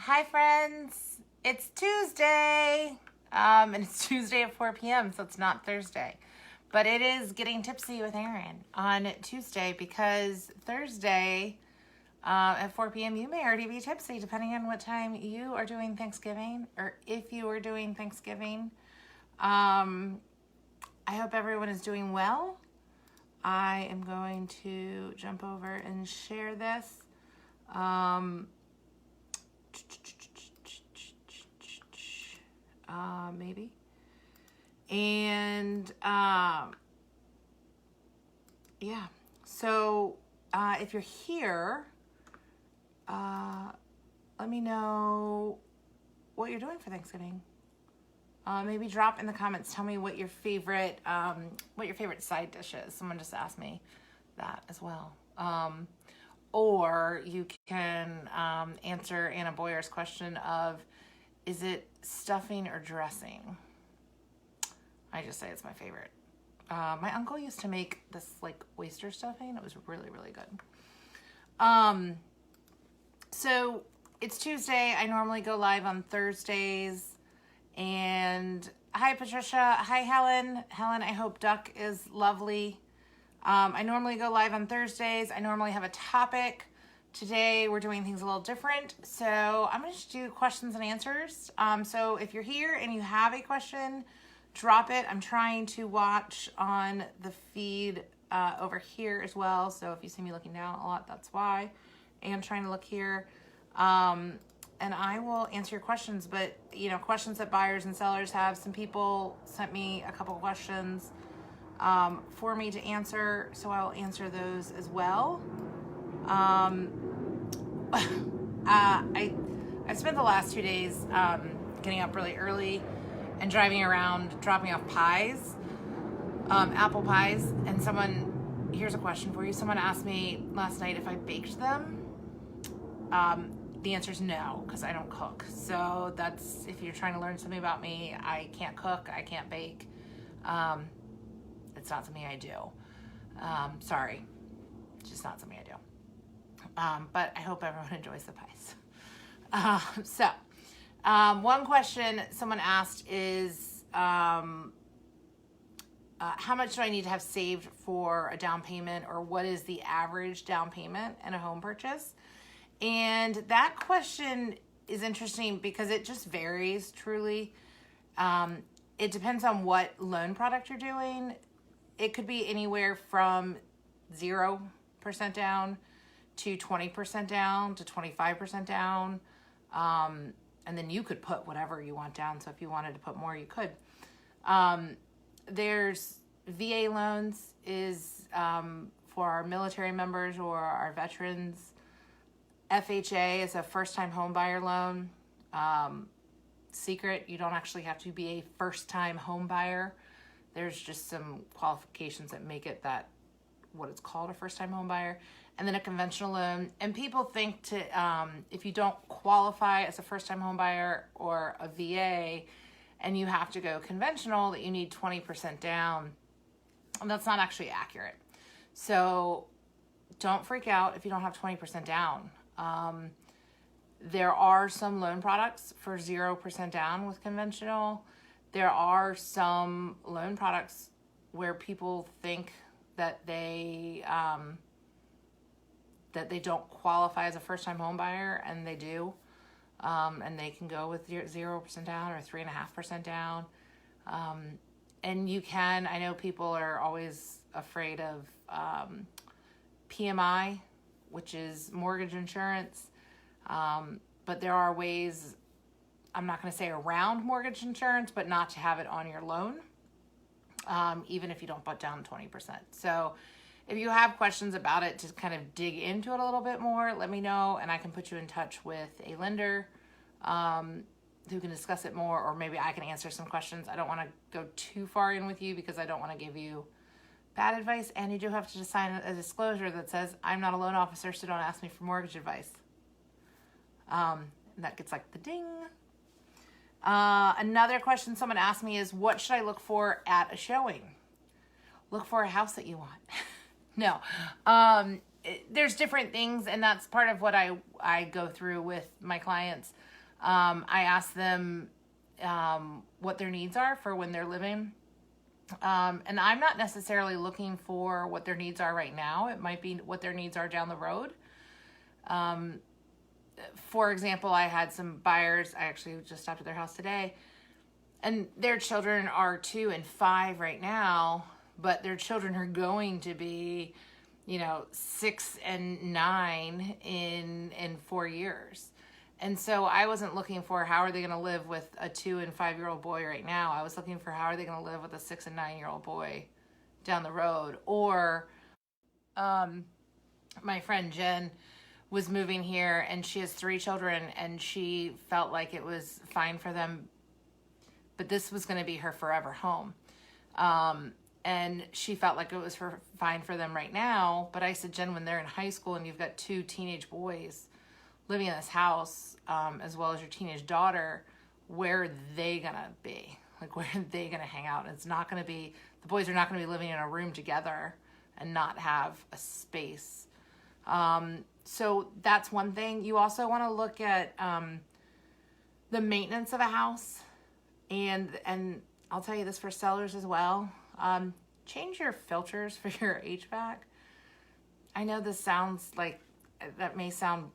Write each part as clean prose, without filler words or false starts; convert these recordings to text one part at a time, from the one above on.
Hi, friends. It's Tuesday, and it's Tuesday at 4 p.m., so it's not Thursday. But it is Getting Tipsy with Erin on Tuesday because Thursday at 4 p.m. you may already be tipsy depending on what time you are doing Thanksgiving or if you are doing Thanksgiving. I hope everyone is doing well. I am going to jump over and share this. Maybe. And yeah, so if you're here, let me know what you're doing for Thanksgiving. Maybe drop in the comments. Tell me what your favorite side dish is. Someone just asked me that as well. Or you can answer Anna Boyer's question of, is it stuffing or dressing? I just say it's my favorite. My uncle used to make this like oyster stuffing. It was really, really good. So it's Tuesday. I normally go live on Thursdays. And hi, Patricia. Hi, Helen. Helen, I hope Duck is lovely. I normally go live on Thursdays. I normally have a topic. Today, we're doing things a little different. So I'm going to do questions and answers. So if you're here and you have a question, drop it. I'm trying to watch on the feed over here as well. So if you see me looking down a lot, that's why. I am trying to look here. And I will answer your questions, but questions that buyers and sellers have. Some people sent me a couple questions for me to answer, so I will answer those as well. I spent the last 2 days getting up really early and driving around dropping off pies, apple pies, and here's a question for you. Someone asked me last night if I baked them. The answer is no, because I don't cook. So that's, if you're trying to learn something about me, I can't cook, I can't bake. It's not something I do. Sorry, it's just not something I do. But I hope everyone enjoys the pies. One question someone asked is, how much do I need to have saved for a down payment, or what is the average down payment in a home purchase? And that question is interesting because it just varies, truly. It depends on what loan product you're doing. It could be anywhere from 0% down to 20% down to 25% down. And then you could put whatever you want down. So if you wanted to put more, you could. There's VA loans is for our military members or our veterans. FHA is a first-time home buyer loan. Secret, you don't actually have to be a first-time home buyer. There's just some qualifications that make it that what it's called a first-time home buyer. And then a conventional loan. And people think if you don't qualify as a first-time home buyer or a VA and you have to go conventional, that you need 20% down. And that's not actually accurate. So don't freak out if you don't have 20% down. There are some loan products for 0% down with conventional. There are some loan products where people think that they don't qualify as a first-time home buyer, and they do. And they can go with 0% down or 3.5% down. And you can, I know people are always afraid of PMI, which is mortgage insurance. But there are ways, I'm not going to say around mortgage insurance, but not to have it on your loan, even if you don't put down 20%. So if you have questions about it to kind of dig into it a little bit more, let me know, and I can put you in touch with a lender who can discuss it more, or maybe I can answer some questions. I don't want to go too far in with you because I don't want to give you bad advice, and you do have to sign a disclosure that says, I'm not a loan officer, so don't ask me for mortgage advice. And that gets like the ding. Another question someone asked me is, what should I look for at a showing? Look for a house that you want. No. There's different things, and that's part of what I go through with my clients. I ask them what their needs are for when they're living. And I'm not necessarily looking for what their needs are right now. It might be what their needs are down the road. For example, I had some buyers, I actually just stopped at their house today, and their children are 2 and 5 right now, but their children are going to be, 6 and 9 in 4 years. And so I wasn't looking for how are they going to live with a 2 and 5-year-old boy right now. I was looking for how are they going to live with a 6 and 9-year-old boy down the road. Or my friend Jen was moving here, and she has 3 children, and she felt like it was fine for them, but this was going to be her forever home. And she felt like it was fine for them right now. But I said, Jen, when they're in high school and you've got 2 teenage boys living in this house, as well as your teenage daughter, where are they gonna be? Like, where are they gonna hang out? It's not gonna be, the boys are not gonna be living in a room together and not have a space. So that's one thing. You also wanna look at the maintenance of a house. And I'll tell you this for sellers as well. Change your filters for your HVAC. I know this sounds like, that may sound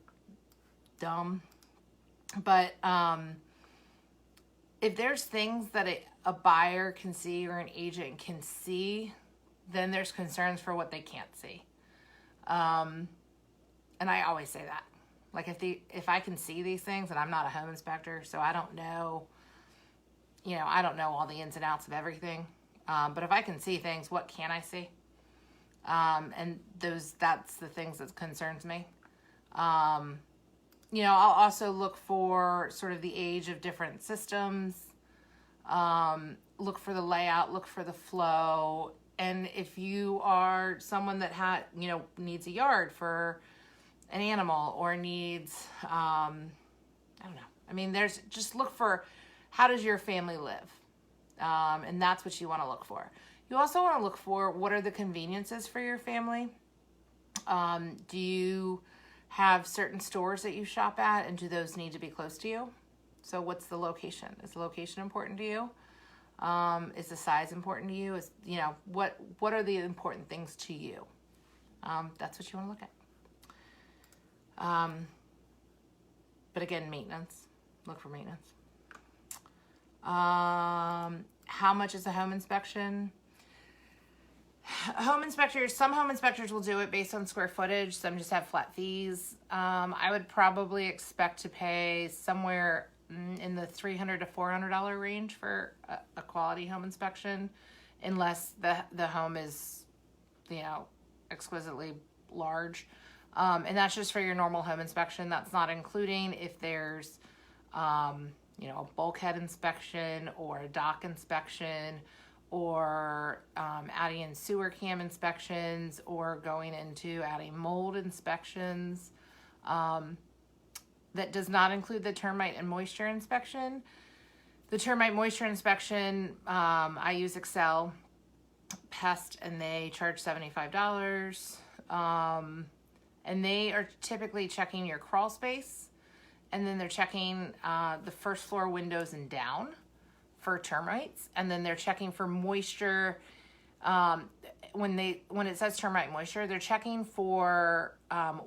dumb, but if there's things that a buyer can see or an agent can see, then there's concerns for what they can't see. And I always say that, like, if I can see these things, and I'm not a home inspector, so I don't know, I don't know all the ins and outs of everything. But if I can see things, what can I see? And that's the things that concerns me. I'll also look for sort of the age of different systems, look for the layout, look for the flow. And if you are someone that needs a yard for an animal or needs, I don't know. I mean, just look for, how does your family live? And that's what you want to look for. You also want to look for, what are the conveniences for your family? Do you have certain stores that you shop at, and do those need to be close to you? So what's the location? Is the location important to you? Is the size important to you? What are the important things to you? That's what you want to look at. But again, maintenance. Look for maintenance. How much is a home inspection? Some home inspectors will do it based on square footage. Some just have flat fees. I would probably expect to pay somewhere in the $300 to $400 range for a quality home inspection, unless the home is, exquisitely large. And that's just for your normal home inspection. That's not including if there's, a bulkhead inspection or a dock inspection, or adding in sewer cam inspections, or going into adding mold inspections. That does not include the termite and moisture inspection. The termite moisture inspection, I use Excel Pest, and they charge $75. And they are typically checking your crawl space, and then they're checking the first floor windows and down for termites, and then they're checking for moisture. When it says termite moisture, they're checking for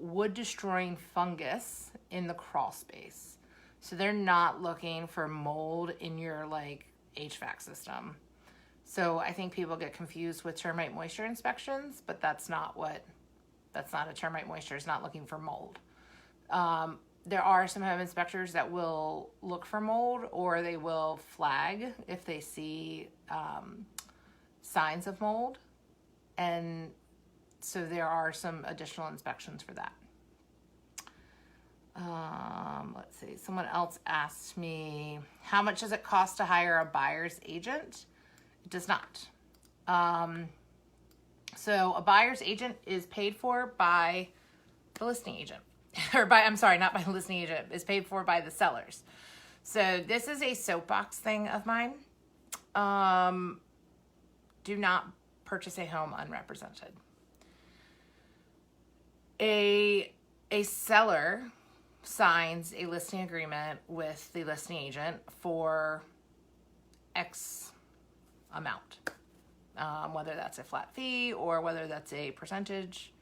wood destroying fungus in the crawl space. So they're not looking for mold in your HVAC system. So I think people get confused with termite moisture inspections, but that's not a termite moisture. It's not looking for mold. There are some home inspectors that will look for mold, or they will flag if they see signs of mold. And so there are some additional inspections for that. Let's see. Someone else asked me, how much does it cost to hire a buyer's agent? It does not. So a buyer's agent is paid for by the listing agent. Not by the listing agent. Is paid for by the sellers. So this is a soapbox thing of mine. Do not purchase a home unrepresented. A seller signs a listing agreement with the listing agent for X amount, whether that's a flat fee or whether that's a percentage.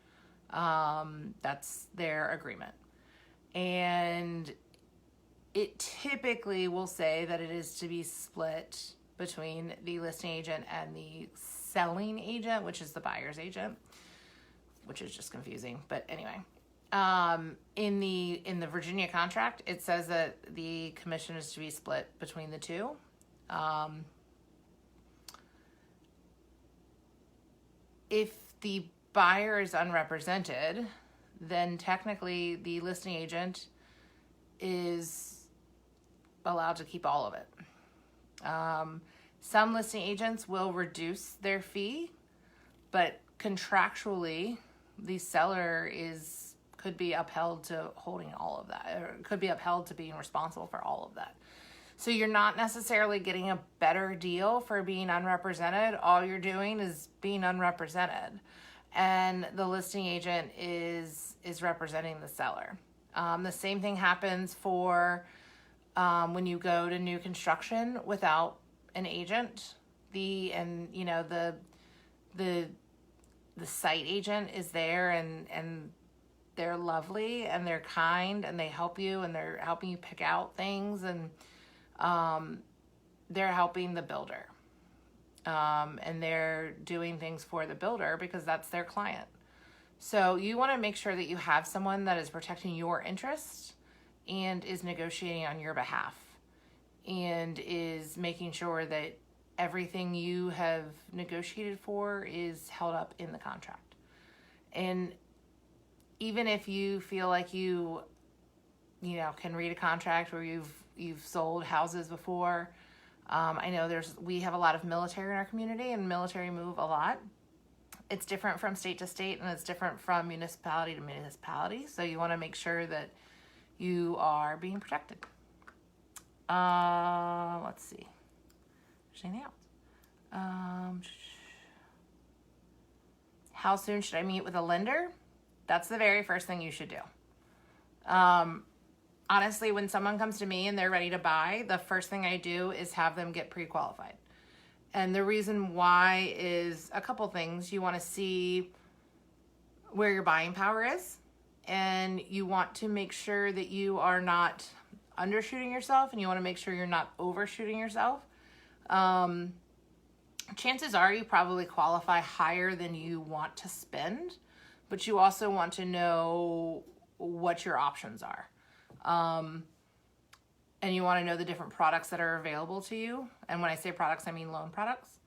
That's their agreement. And it typically will say that it is to be split between the listing agent and the selling agent, which is the buyer's agent, which is just confusing. But anyway, in the Virginia contract, it says that the commission is to be split between the two. If the buyer is unrepresented, then technically the listing agent is allowed to keep all of it. Some listing agents will reduce their fee, but contractually, the seller could be upheld to holding all of that, or could be upheld to being responsible for all of that. So you're not necessarily getting a better deal for being unrepresented. All you're doing is being unrepresented, and the listing agent is representing the seller. The same thing happens for when you go to new construction without an agent. The site agent is there, and they're lovely and they're kind and they help you and they're helping you pick out things, and they're helping the builder. And they're doing things for the builder because that's their client. So you want to make sure that you have someone that is protecting your interests and is negotiating on your behalf and is making sure that everything you have negotiated for is held up in the contract. And even if you feel like you can read a contract, or you've sold houses before, I know we have a lot of military in our community, and military move a lot. It's different from state to state, and it's different from municipality to municipality. So you want to make sure that you are being protected. Let's see. There's anything else? How soon should I meet with a lender? That's the very first thing you should do. Honestly, when someone comes to me and they're ready to buy, the first thing I do is have them get pre-qualified. And the reason why is a couple things. You want to see where your buying power is, and you want to make sure that you are not undershooting yourself, and you want to make sure you're not overshooting yourself. Chances are you probably qualify higher than you want to spend, but you also want to know what your options are. And you want to know the different products that are available to you. And when I say products, I mean loan products.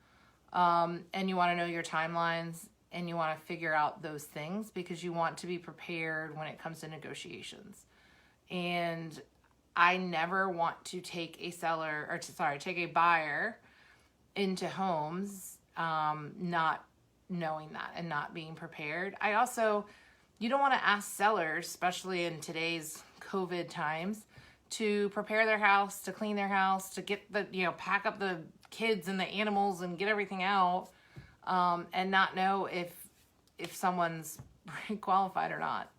And you want to know your timelines, and you want to figure out those things because you want to be prepared when it comes to negotiations. And I never want to take a buyer into homes, not knowing that and not being prepared. You don't want to ask sellers, especially in today's COVID times, to prepare their house, to clean their house, to get pack up the kids and the animals and get everything out, and not know if someone's pre-qualified or not.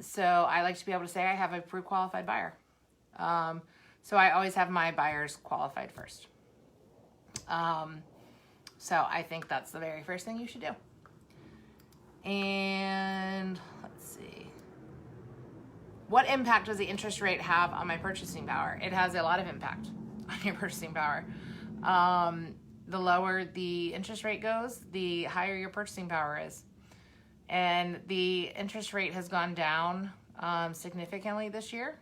So I like to be able to say I have a pre-qualified buyer. So I always have my buyers qualified first. So I think that's the very first thing you should do. And let's see. What impact does the interest rate have on my purchasing power? It has a lot of impact on your purchasing power. The lower the interest rate goes, the higher your purchasing power is. And the interest rate has gone down significantly this year.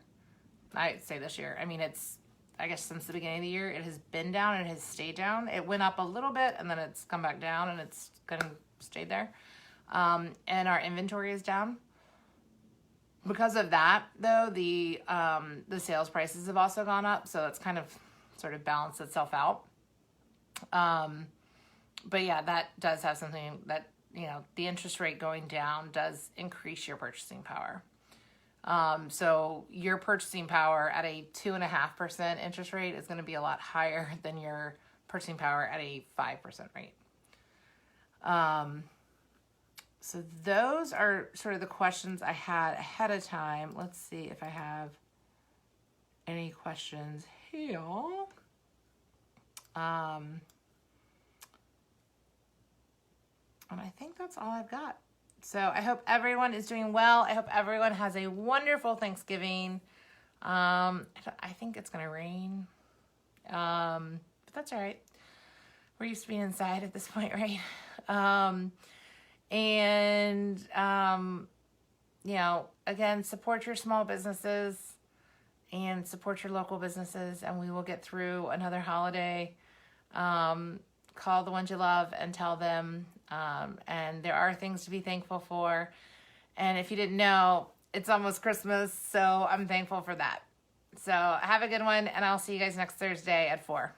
I'd say this year. I mean, I guess since the beginning of the year, it has been down and it has stayed down. It went up a little bit and then it's come back down and it's kind of stayed there. And our inventory is down. Because of that, though, the sales prices have also gone up, so it's kind of sort of balanced itself out. But yeah, that does have something that, the interest rate going down does increase your purchasing power. So your purchasing power at a 2.5% interest rate is going to be a lot higher than your purchasing power at a 5% rate. So those are sort of the questions I had ahead of time. Let's see if I have any questions here. And I think that's all I've got. So I hope everyone is doing well. I hope everyone has a wonderful Thanksgiving. I think it's going to rain. But that's all right. We're used to being inside at this point, right? You know, again, support your small businesses and support your local businesses, and we will get through another holiday. Call the ones you love and tell them. And there are things to be thankful for. And if you didn't know, it's almost Christmas, so I'm thankful for that. So have a good one, and I'll see you guys next Thursday at 4.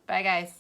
Bye, guys.